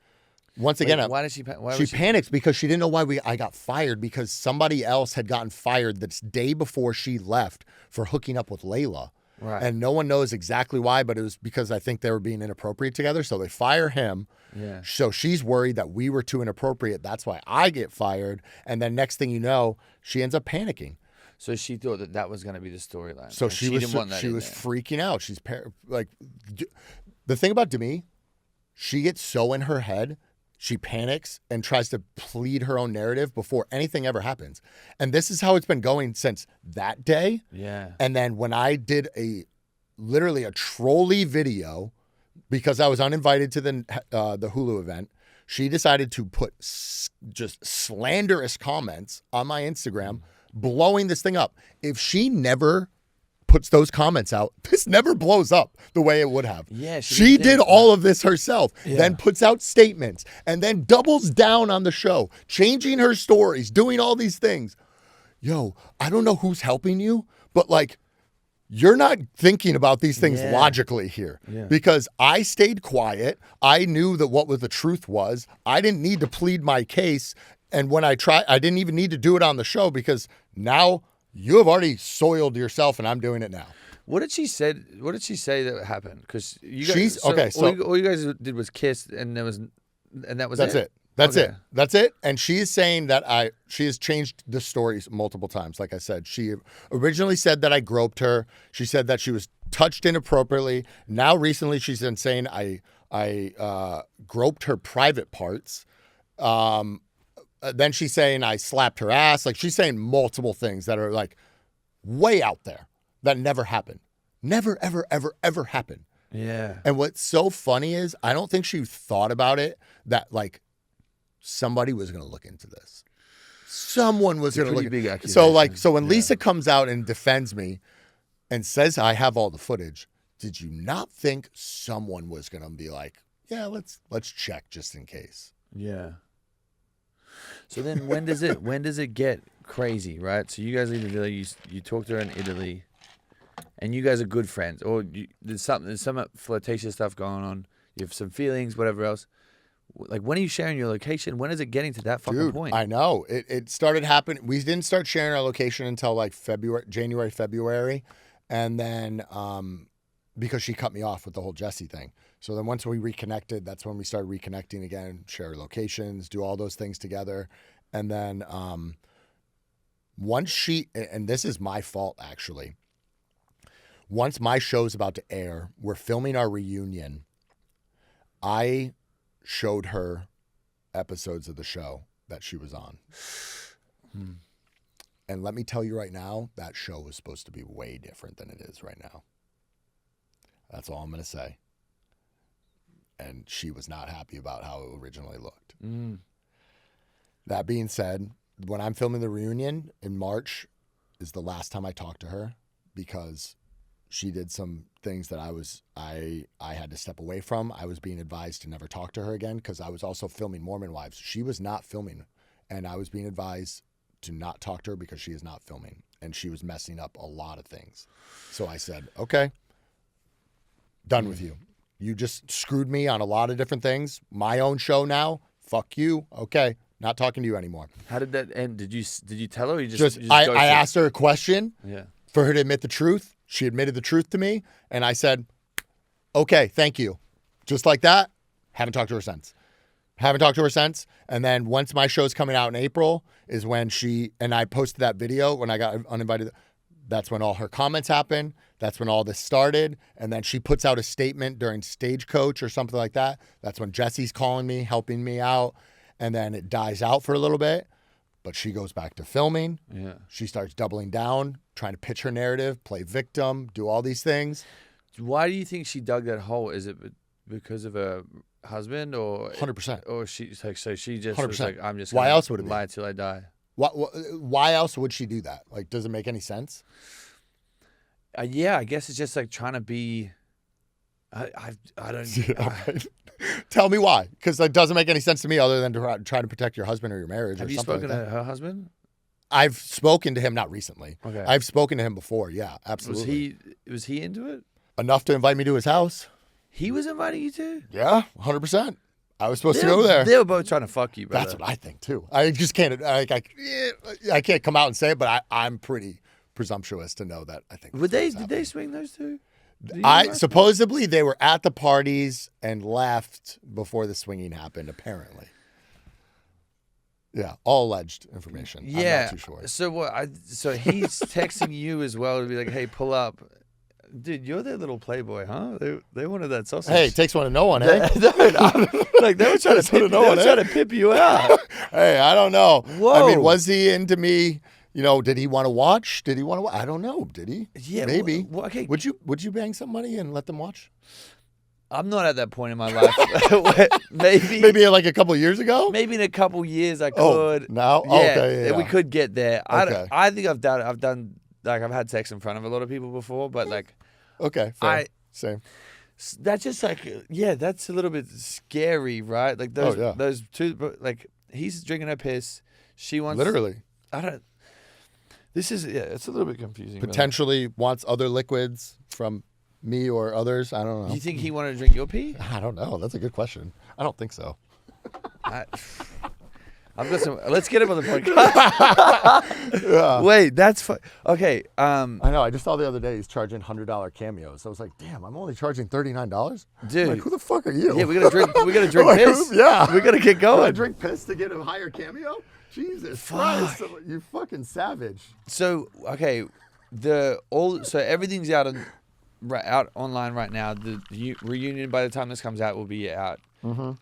once again, why did she? Why she was she? panics because she didn't know why I got fired because somebody else had gotten fired the day before she left for hooking up with Layla. Right. And no one knows exactly why, but it was because I think they were being inappropriate together. So they fire him. Yeah. So she's worried that we were too inappropriate. That's why I get fired. And then next thing you know, she ends up panicking. So she thought that was going to be the storyline. So and she was didn't want that she in was there. freaking out. She's like, the thing about Demi, she gets so in her head. She panics and tries to plead her own narrative before anything ever happens. And this is how it's been going since that day. Yeah. And then when I did literally a trolley video because I was uninvited to the Hulu event, she decided to put just slanderous comments on my Instagram, blowing this thing up. If she never puts those comments out, this never blows up the way it would have. Yeah, she did all of this herself, then puts out statements, and then doubles down on the show, changing her stories, doing all these things. Yo, I don't know who's helping you, but like, you're not thinking about these things logically here because I stayed quiet. I knew that what the truth was. I didn't need to plead my case And when I didn't even need to do it on the show because now you have already soiled yourself and I'm doing it now. What did she say? What did she say that happened? Because you guys, all you guys did was kiss, and that was it. That's it. And she is saying that she has changed the stories multiple times. Like I said, she originally said that I groped her. She said that she was touched inappropriately. Now recently she's been saying I groped her private parts. Then she's saying I slapped her ass. Like she's saying multiple things that are like way out there that never happened. Never, ever, ever, ever happened. Yeah. And what's so funny is I don't think she thought about it that like somebody was going to look into this. Someone was going to look into it. So when Lisa comes out and defends me and says I have all the footage, did you not think someone was going to be like, yeah, let's check just in case? Yeah. So then when does it get crazy, right? So you guys leave Italy, you talk to her in Italy, and you guys are good friends, or there's some flirtatious stuff going on. You have some feelings, whatever else. Like, when are you sharing your location? When is it getting to that fucking point? I know. It started happening. We didn't start sharing our location until like January, February. And then because she cut me off with the whole Jessi thing. So then once we reconnected, that's when we started reconnecting again, share locations, do all those things together. And then once and this is my fault actually, once my show's about to air, we're filming our reunion. I showed her episodes of the show that she was on. And let me tell you right now, that show was supposed to be way different than it is right now. That's all I'm going to say. And she was not happy about how it originally looked. That being said, when I'm filming the reunion in March is the last time I talk to her because she did some things that I had to step away from. I was being advised to never talk to her again because I was also filming Mormon Wives. She was not filming, and I was being advised to not talk to her because she is not filming, and she was messing up a lot of things. So I said, okay, done with you. You just screwed me on a lot of different things. My own show now. Fuck you. Okay, not talking to you anymore. How did that end? Did you tell her? Or I asked her a question Yeah. for her to admit the truth. She admitted the truth to me, and I said, okay, thank you. Just like that, haven't talked to her since. And then once my show's coming out in April is when I posted that video when I got uninvited. That's when all her comments happened. That's when all this started. And then she puts out a statement during Stagecoach or something like that. That's when Jessi's calling me, helping me out. And then it dies out for a little bit. But she goes back to filming. Yeah. She starts doubling down, trying to pitch her narrative, play victim, do all these things. Why do you think she dug that hole? Is it because of her husband, or 100%? Or she's like, so she just 100%. Was like, I'm just why else would it lie till I die? Why else would she do that? Like, does it make any sense? Yeah, I guess it's just like trying to be. I don't. Right. Tell me why, because it doesn't make any sense to me other than to try to protect your husband or your marriage. Have or you something spoken like to her husband? I've spoken to him, not recently. Okay. I've spoken to him before. Yeah, absolutely. Was he into it? Enough to invite me to his house. He was inviting you to? Yeah, 100%. I was supposed to go there. They were both trying to fuck you, brother. That's what I think too. I just can't. I can't come out and say it, but I'm pretty presumptuous to know that I think. Did they swing those two? Supposedly they were at the parties and left before the swinging happened. Apparently. Yeah, all alleged information. Yeah. I'm not too sure. So what? So he's texting you as well to be like, "Hey, pull up." Dude, you're their little playboy, huh? They wanted that sausage. Hey, it takes one to know one, eh? Like they were trying to pip you out. Hey, I don't know. Whoa. I mean, was he into me? You know, did he want to watch? I don't know. Did he? Yeah, maybe. Okay. Would you bang somebody and let them watch? I'm not at that point in my life. Maybe like a couple of years ago. Maybe in a couple of years I could. Oh, now? Yeah, Okay, yeah. We could get there. Okay. I think I've done. Like, I've had sex in front of a lot of people before, but like... Okay, fair. Same. That's just like... Yeah, that's a little bit scary, right? Like, those two... Like, he's drinking her piss. She wants... Literally. I don't... This is... Yeah, it's a little bit confusing. Potentially wants other liquids from me or others. I don't know. Do you think he wanted to drink your pee? I don't know. That's a good question. I don't think so. I've got some. Let's get him on the podcast. Yeah. Wait, that's okay. I know. I just saw the other day he's charging $100 cameos. I was like, damn, I'm only charging $39. Dude. Like, who the fuck are you? Yeah, we gotta drink. We gotta drink Like, piss. yeah. we gotta get going. I drink piss to get a higher cameo? Jesus Christ, you fucking savage. So okay, so everything's out online right now. The reunion, by the time this comes out, will be out. Mm-hmm.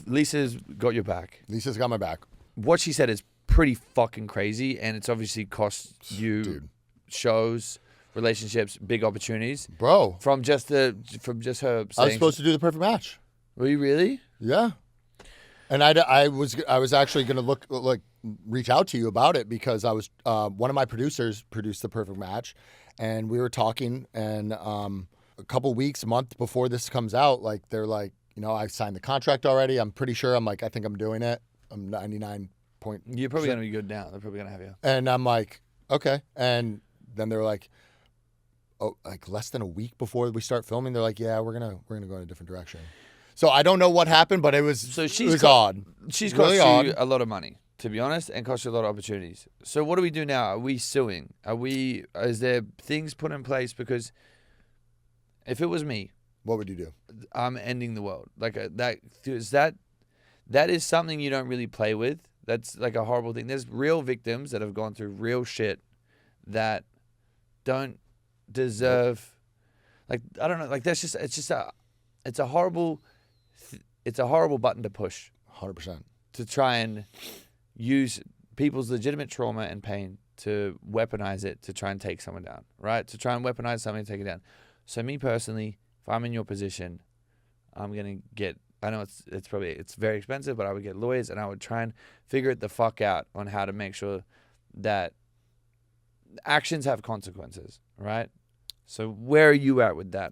Lisa's got your back. Lisa's got my back. What she said is pretty fucking crazy, and it's obviously cost you shows, relationships, big opportunities, bro. From just her saying. I was supposed to do the perfect match. Were you really? Yeah. And I was actually gonna reach out to you about it because I was one of my producers produced the perfect match, and we were talking, and a couple weeks, a month before this comes out, like they're like, you know, I signed the contract already. I'm pretty sure. I'm like, I think I'm doing it. I'm 99 point. You're probably gonna be good now. They're probably gonna have you. And I'm like, okay. And then they're like, oh, like less than a week before we start filming, they're like, yeah, we're gonna go in a different direction. So I don't know what happened, but it was odd. She's really cost you odd. a lot of money, to be honest, and cost you a lot of opportunities. So what do we do now? Are we suing? Is there things put in place? Because if it was me, what would you do? I'm ending the world. Like that is something you don't really play with. That's like a horrible thing. There's real victims that have gone through real shit that don't deserve. Like I don't know. Like it's a horrible button to push. 100%. To try and use people's legitimate trauma and pain to weaponize it to try and take someone down, right? To try and weaponize something and take it down. So me personally, if I'm in your position, I'm gonna get. I know it's very expensive, but I would get lawyers and I would try and figure it the fuck out on how to make sure that actions have consequences, right? So where are you at with that?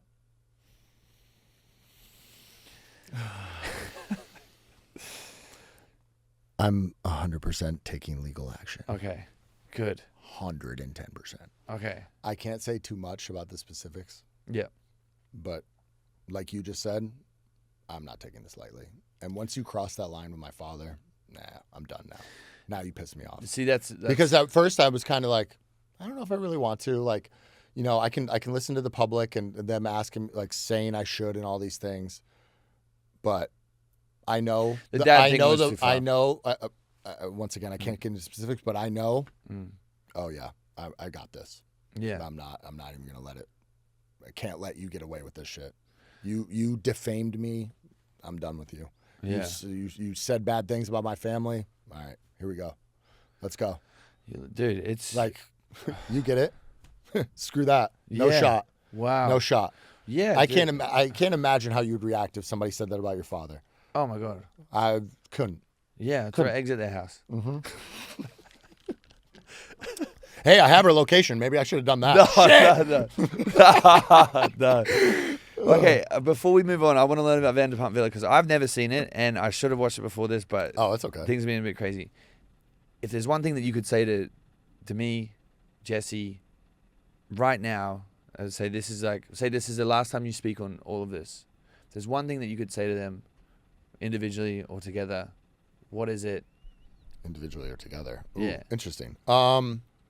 I'm 100% taking legal action. Okay, good. 110%. Okay. I can't say too much about the specifics. Yeah. But like you just said, I'm not taking this lightly. And once you cross that line with my father, I'm done now. Now you piss me off. See, that's because at first I was kind of like, I don't know if I really want to. Like, you know, I can listen to the public and them asking, like, saying I should and all these things. But I know once again, I can't get into specifics, but I know. Oh yeah, I got this. Yeah, I'm not even gonna let it. I can't let you get away with this shit. You defamed me. I'm done with you. Yeah. You said bad things about my family. All right, here we go. Let's go. Dude, it's like, you get it. Screw that. No shot. Wow. No shot. Yeah. I can't imagine how you'd react if somebody said that about your father. Oh my God. I couldn't. Yeah. Try to exit their house. Mm-hmm. Hey, I have her location. Maybe I should have done that. No. Okay, before we move on, I want to learn about Vanderpump Villa because I've never seen it and I should have watched it before this, but that's okay. Things have been a bit crazy. If there's one thing that you could say to me, Jessi, right now, say this is the last time you speak on all of this. If there's one thing that you could say to them, individually or together, what is it? Individually or together? Ooh, yeah. Interesting.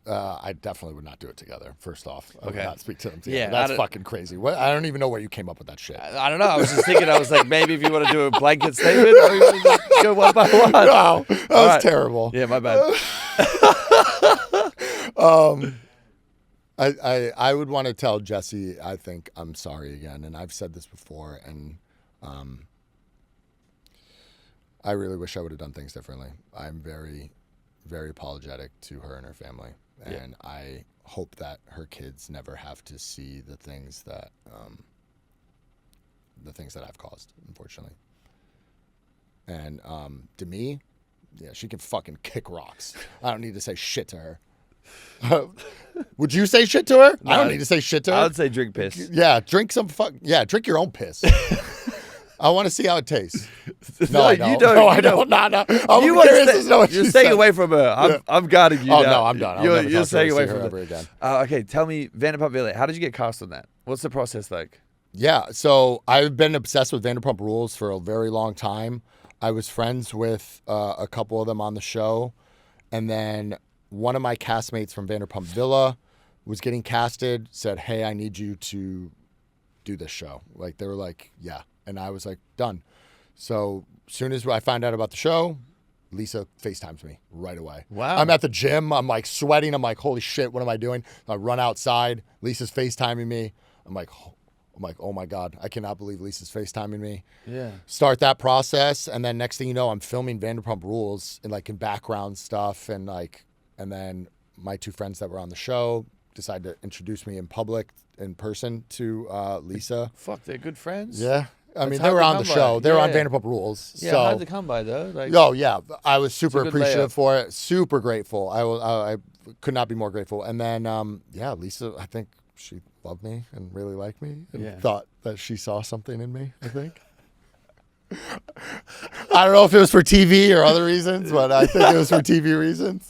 I definitely would not do it together. First off, I would not speak to them together. Yeah, that's fucking crazy. I don't even know where you came up with that shit. I don't know. I was just thinking. I was like, maybe if you want to do a blanket statement, or you want to just go one by one. No, that was terrible. Yeah, my bad. I would want to tell Jessi, I think I'm sorry again, and I've said this before, and I really wish I would have done things differently. I'm very, very apologetic to her and her family. And I hope that her kids never have to see the things that I've caused, unfortunately. And Demi, yeah, she can fucking kick rocks. I don't need to say shit to her. Would you say shit to her? No, I don't need to say shit to her. I would say drink piss. Yeah, drink your own piss. I want to see how it tastes. No, I don't. You don't. No, I don't. No. You're staying away from her. I'm guarding you now. No, I'm done. You're staying away from her again. Okay, tell me, Vanderpump Villa, how did you get cast on that? What's the process like? Yeah, so I've been obsessed with Vanderpump Rules for a very long time. I was friends with a couple of them on the show. And then one of my castmates from Vanderpump Villa was getting casted, said, hey, I need you to do this show. Like, they were like, yeah. And I was like, done. So as soon as I find out about the show, Lisa FaceTimes me right away. Wow. I'm at the gym. I'm like sweating. I'm like, holy shit, what am I doing? I run outside. Lisa's FaceTiming me. I'm like, oh my God, I cannot believe Lisa's FaceTiming me. Yeah. Start that process. And then next thing you know, I'm filming Vanderpump Rules and like in background stuff. And then my 2 friends that were on the show decided to introduce me in public, in person to Lisa. Fuck, they're good friends. Yeah. I mean, That's they were hard to on the come show. by. They were on Yeah. Vanderpump Rules. Yeah, so, hard to come by though. Like, oh yeah, I was super good appreciative layup. for it. Super grateful. I could not be more grateful. And then Lisa, I think she loved me and really liked me and thought that she saw something in me. I think. I don't know if it was for TV or other reasons, but I think it was for TV reasons.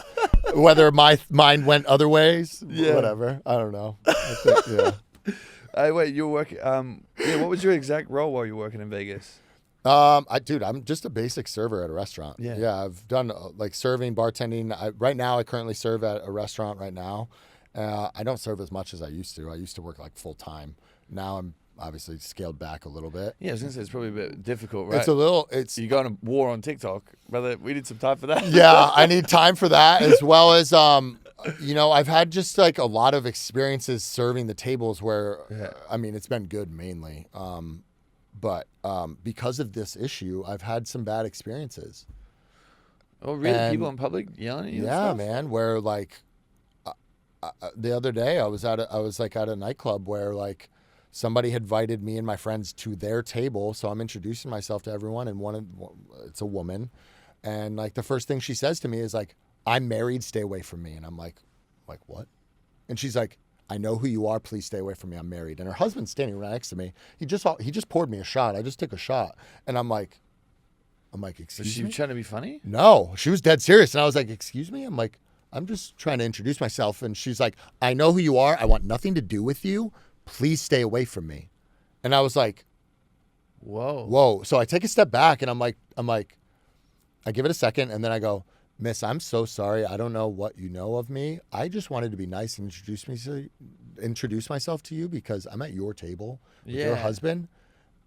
Whether my mind went other ways, whatever. I don't know. I think, yeah. Wait, you're working. What was your exact role while you were working in Vegas? I'm just a basic server at a restaurant. Yeah. I've done like serving, bartending. Right now, I currently serve at a restaurant right now. I don't serve as much as I used to. I used to work like full time. Now I'm obviously scaled back a little bit. Yeah, I was gonna say it's probably a bit difficult, right? It's You got on a war on TikTok, brother. We need some time for that. yeah, I need time for that as well as I've had just like a lot of experiences serving the tables where I mean it's been good mainly. But because of this issue, I've had some bad experiences. Oh, really? And People in public yelling at you? and yeah, stuff? man, where like the other day I was at a nightclub where like somebody had invited me and my friends to their table, so I'm introducing myself to everyone, and it's a woman, and like the first thing she says to me is like, "I'm married, stay away from me," and I'm like what? And she's like, "I know who you are, please stay away from me. I'm married." And her husband's standing right next to me. He just poured me a shot. I just took a shot, and I'm like, Was excuse she me? trying to be funny? No, she was dead serious, and I was like, "Excuse me?" I'm like, "I'm just trying to introduce myself," and she's like, "I know who you are. I want nothing to do with you. Please stay away from me." And I was like, Whoa. So I take a step back and I'm like, I give it a second and then I go, "Miss, I'm so sorry. I don't know what you know of me. I just wanted to be nice and introduce myself to you because I'm at your table with your husband."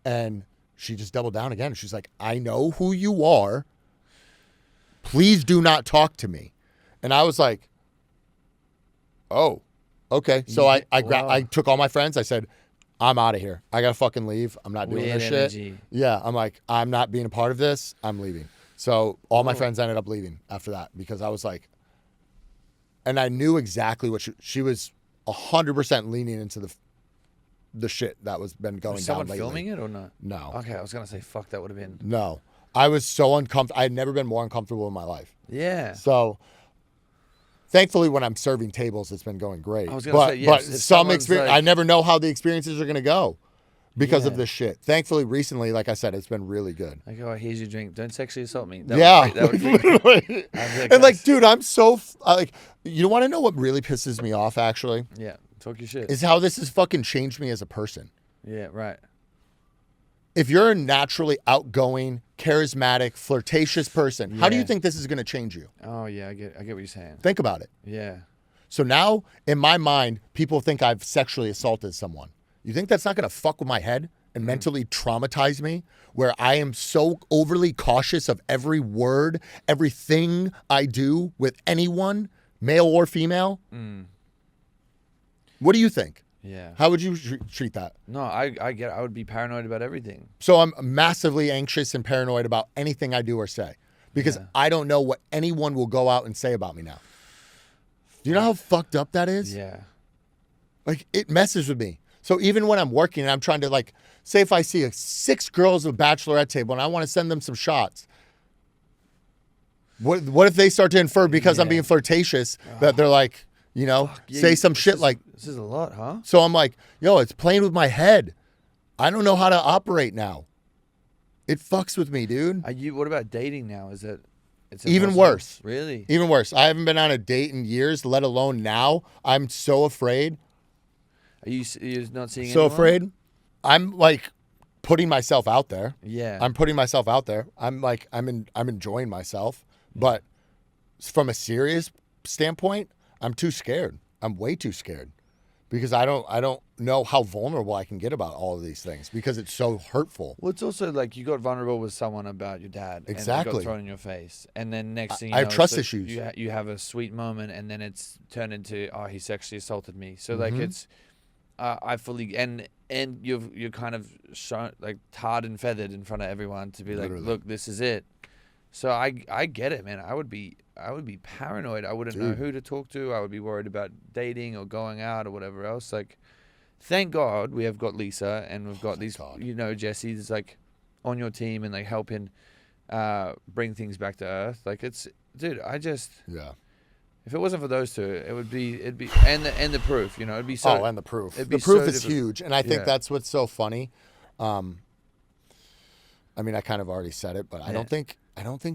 And she just doubled down again. She's like, "I know who you are. Please do not talk to me." And I was like, "Oh, okay." So I took all my friends. I said, "I'm out of here. I got to fucking leave. I'm not doing Weird this energy. shit." Yeah. I'm like, "I'm not being a part of this. I'm leaving." So all my friends ended up leaving after that because I was like, and I knew exactly what she was 100% leaning into the shit that was been going Was down someone lately. filming it or not? No. Okay, I was gonna say, fuck, that would have been. No. I was so uncomfortable. I had never been more uncomfortable in my life. Yeah. So thankfully, when I'm serving tables, it's been going great. I was gonna say, yeah, but if some someone's experience, like- I never know how the experiences are going to go because of Yeah. this shit. Thankfully, recently, like I said, it's been really good. Like, oh, here's your drink. Don't sexually assault me. Yeah. That would be. Literally. I'd be like, And like, "Guys." dude, I'm so like, you want to know what really pisses me off? Actually, Yeah, talk your shit. is how this has fucking changed me as a person. Yeah, right. If you're a naturally outgoing, charismatic, flirtatious person, how do you Yeah. think this is going to change you? Oh yeah, I get what you're saying. Think about it. Yeah. So now, in my mind, people think I've sexually assaulted someone. You think that's not going to fuck with my head and mentally traumatize me, where I am so overly cautious of every word, everything I do with anyone, male or female? What do you think? Yeah. How would you treat that? No, I get. I would be paranoid about everything. So I'm massively anxious and paranoid about anything I do or say because I don't know what anyone will go out and say about me now. Do you know how fucked up that is? Yeah. Like, it messes with me. So even when I'm working and I'm trying to, like, say if I see 6 girls at a bachelorette table and I want to send them some shots, what if they start to infer because I'm Yeah. being flirtatious that they're like, you know, Yeah, say some shit like, This is a lot, huh? so I'm like, yo, it's playing with my head. I don't know how to operate now. It fucks with me, dude. What about dating now? Is it? It's Even impossible? worse. Really? Even worse. I haven't been on a date in years, let alone now. I'm so afraid. You're not seeing So anyone? afraid. I'm like putting myself out there. Yeah. I'm putting myself out there. I'm enjoying myself. But from a serious standpoint, I'm too scared. I'm way too scared because I don't know how vulnerable I can get about all of these things because it's so hurtful. Well, it's also like you got vulnerable with someone about your dad. Exactly. And it got thrown in your face. And then next thing you I know, have trust so issues. You have a sweet moment and then it's turned into, oh, he sexually assaulted me. So like it's, I fully, and you're kind of shown, like tarred and feathered in front of everyone to be like, Literally. look, this is it. So I get it, man. I would be paranoid. I wouldn't know who to talk to. I would be worried about dating or going out or whatever else. Like, thank God we have got Lisa and we've got these, Jessi is like on your team and like helping bring things back to earth. Like dude, if it wasn't for those two, it'd be and the proof, it'd be so. Oh, and the proof. it'd The be proof so is huge, and I think Yeah. that's what's so funny. I mean, I kind of already said it, but I don't think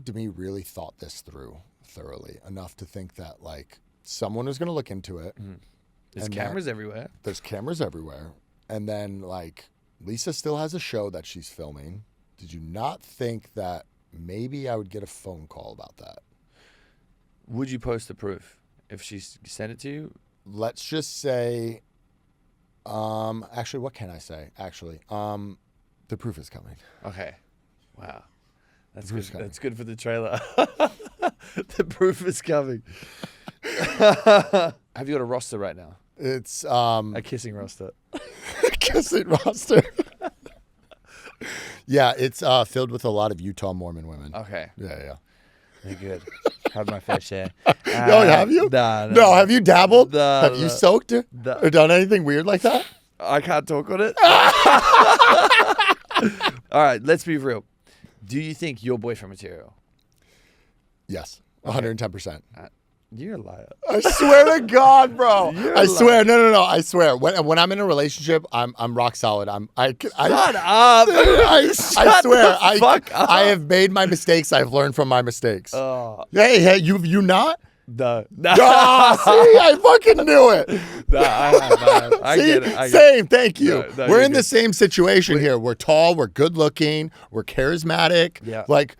Demi really thought this through thoroughly enough to think that like someone was going to look into it. There's and cameras everywhere. There's cameras everywhere, and then like Lisa still has a show that she's filming. Did you not think that maybe I would get a phone call about that? Would you post the proof if she sent it to you? Let's just say, actually, what can I say? Actually, the proof is coming. Okay. Wow. That's The proof's good. coming. That's good for the trailer. The proof is coming. Have you got a roster right now? It's A kissing roster. kissing roster. Yeah, it's filled with a lot of Utah Mormon women. Okay. Yeah. Very good. Had my fair share. Oh, have you? No, have you dabbled? No, Have you soaked or done anything weird like that? I can't talk on it. All right, let's be real. Do you think you're boyfriend material? Yes, 110%. You're a liar. I swear to God, bro. You're I a swear. No. I swear. When I'm in a relationship, I'm rock solid. Shut up. I swear. fuck up. I have made my mistakes. I've learned from my mistakes. Oh, Hey, you not? no. Ah, see, I fucking knew it. No, I See, get it. same. Thank you. No, we're you're in the good. same situation here. We're tall. We're good looking. We're charismatic. Yeah. Like,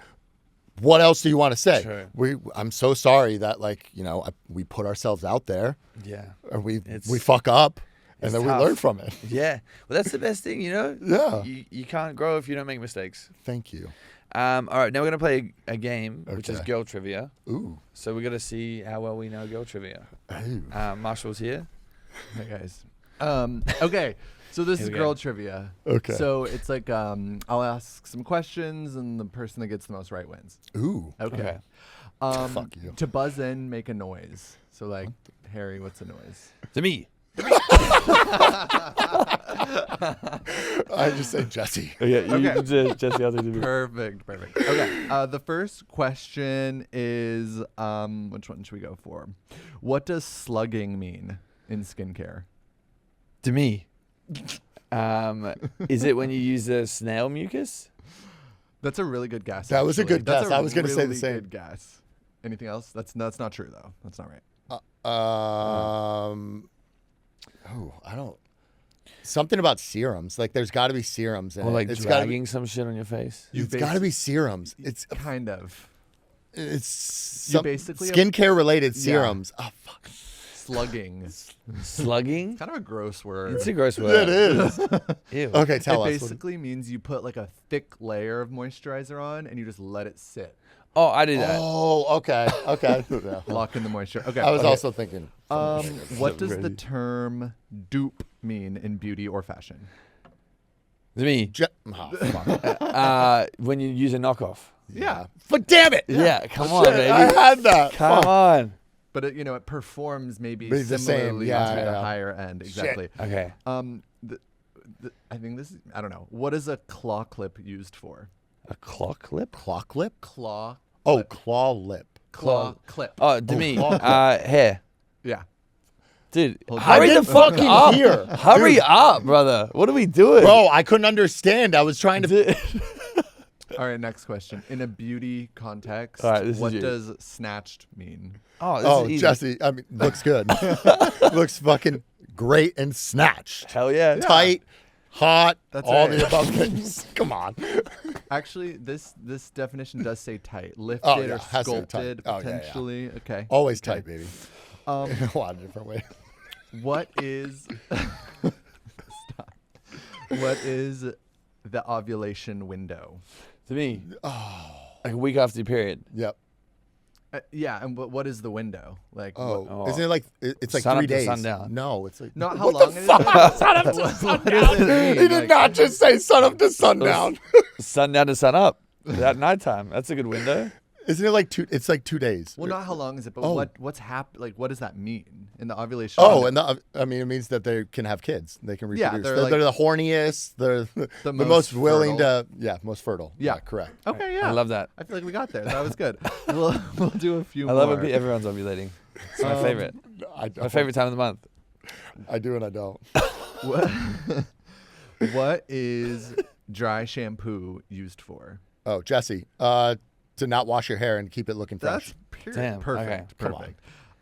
what else do you want to say? True. I'm so sorry that we put ourselves out there. Yeah. And we It's- fuck up, and it's then tough. we learn from it. Yeah. Well, that's the best thing, Yeah. You can't grow if you don't make mistakes. Thank you. All right, now we're going to play a game, which is Okay. girl trivia. Ooh. So we're going to see how well we know girl trivia. Ooh. Marshall's here. Hey guys. Okay. So this Here is we girl go. trivia. Okay. So it's like I'll ask some questions and the person that gets the most right wins. Ooh. Okay. Fuck you. To buzz in, make a noise. So like Harry, what's a noise? To me. I just say Jessi. Yeah, Okay. Jessi, I'll do me. Perfect. Okay. The first question is which one should we go for? What does slugging mean in skincare? To me. Is it when you use the snail mucus? That's a really good guess. That was a actually. good That's guess. I was gonna say the really same. Good guess. Anything else? That's not true though. That's not right. I don't. Something about serums. Like, there's got to be serums in Or it. like It's gotta be, dragging some shit on your face? it's got to be serums. It's Kind of. some basically have- skincare related Yeah. serums. Oh fuck. Slugging. Slugging? Kind of a gross word. It's a gross word. It is. Ew. Okay, tell It us. basically means you put like a thick layer of moisturizer on and you just let it sit. Oh, I do that. Oh, okay. Yeah. Lock in the moisture. Okay. I was okay. also thinking. What does the crazy. term dupe mean in beauty or fashion? To me. Fuck. When you use a knockoff. Yeah. But damn it. Yeah, come on, Shit, baby. I had that. Come Fuck. on. But it performs maybe But it's the same. similarly Yeah, to the yeah. higher end. Exactly. Okay. I think this is, I don't know. What is a claw clip used for? A claw clip? Claw lip? Claw. Oh, clip. claw lip. Claw clip. Oh, to me. claw clip. Hair. Yeah. Dude, Hold on. hurry I the didn't fuck fucking up. hear. Hurry up, brother. What are we doing? Bro, I couldn't understand. I was trying to. All right, next question. In a beauty context, All right, this is what you. does snatched mean? Oh, this Oh, is easy. Jessi, I mean, looks good. Looks fucking great and snatched. Hell yeah. Tight, hot, That's all right. the above things. Come on. Actually, this definition does say tight, lifted Oh, yeah, or has to be tight. sculpted, Oh, yeah, yeah. potentially. Okay. Always tight, baby. In Um, a lot of different ways. what is? Stop. What is the ovulation window? To me, like a week after your period. Yep. Yeah, and what is the window? Like, Oh, isn't it like it's like Sun up 3 to days? sundown. No, it's like not how what long the it is. fuck? but- Sun up to what sundown. does it mean? He did Like- not just say sun up to sundown. Sundown to sun up. At nighttime. That's a good window. Isn't it like 2? It's like 2 days. Well, not how long is it, but Oh. what's Like, what does that mean in the ovulation? Oh, window? and I mean, it means that they can have kids. They can Yeah, reproduce. they're they're, like- they're the horniest. They're the most most willing fertile. to, most fertile. Yeah. Correct. Okay, yeah. I love that. I feel like we got there. That was good. we'll do a few I more. love when everyone's ovulating. It's my favorite. I don't. My favorite time of the month. I do and I don't. What, what is dry shampoo used for? Oh, Jessi, to not wash your hair and keep it looking fresh. That's Damn, perfect. okay. Come on.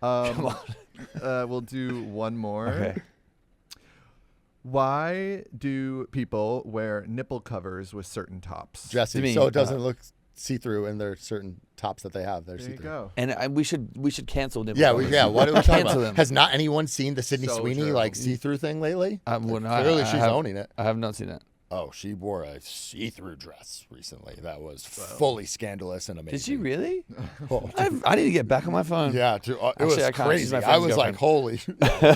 Perfect. Come on. We'll do one more. Okay. Why do people wear nipple covers with certain tops? Jessi, To me, so it doesn't look see-through, and there are certain tops that they have. They're there you see-through. go. And we should cancel nipple Yeah, covers. what are we talking Cancel about? them. Has not anyone seen the Sydney So Sweeney true. like see-through thing lately? Well, no, Clearly, I she's have- owning it. I have not seen that. Oh, she wore a see-through dress recently. That was fully scandalous and amazing. Did she really? Oh, I need to get back on my phone. yeah, it Actually, was I can't. She's crazy. my I friend's was like, girlfriend. holy.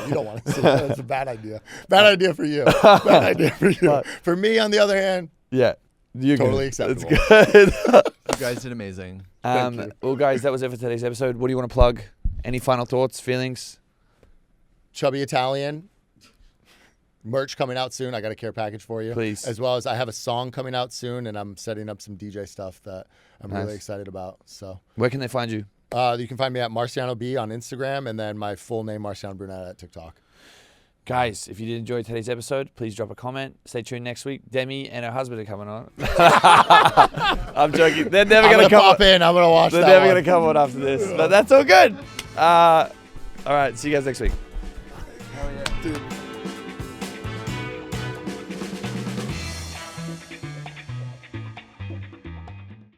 You don't want to see that. That's a bad idea. Bad idea for you. Bad idea for you. For me, on the other hand, Yeah. You're totally good. acceptable. That's good. You guys did amazing. Thank you. Well, guys, that was it for today's episode. What do you want to plug? Any final thoughts, feelings? Chubby Italian. Merch coming out soon. I got a care package for you. Please. As well as I have a song coming out soon, and I'm setting up some DJ stuff that I'm Nice. really excited about. So Where can they find you? you can find me at Marciano B on Instagram, and then my full name, Marciano Brunette, at TikTok. Guys, if you did enjoy today's episode, please drop a comment. Stay tuned next week. Demi and her husband are coming on. I'm joking. They're never I'm going to gonna come pop on. in. I'm gonna watch They're that never one. going to come on after this. But that's all good. All right. See you guys next week. Dude.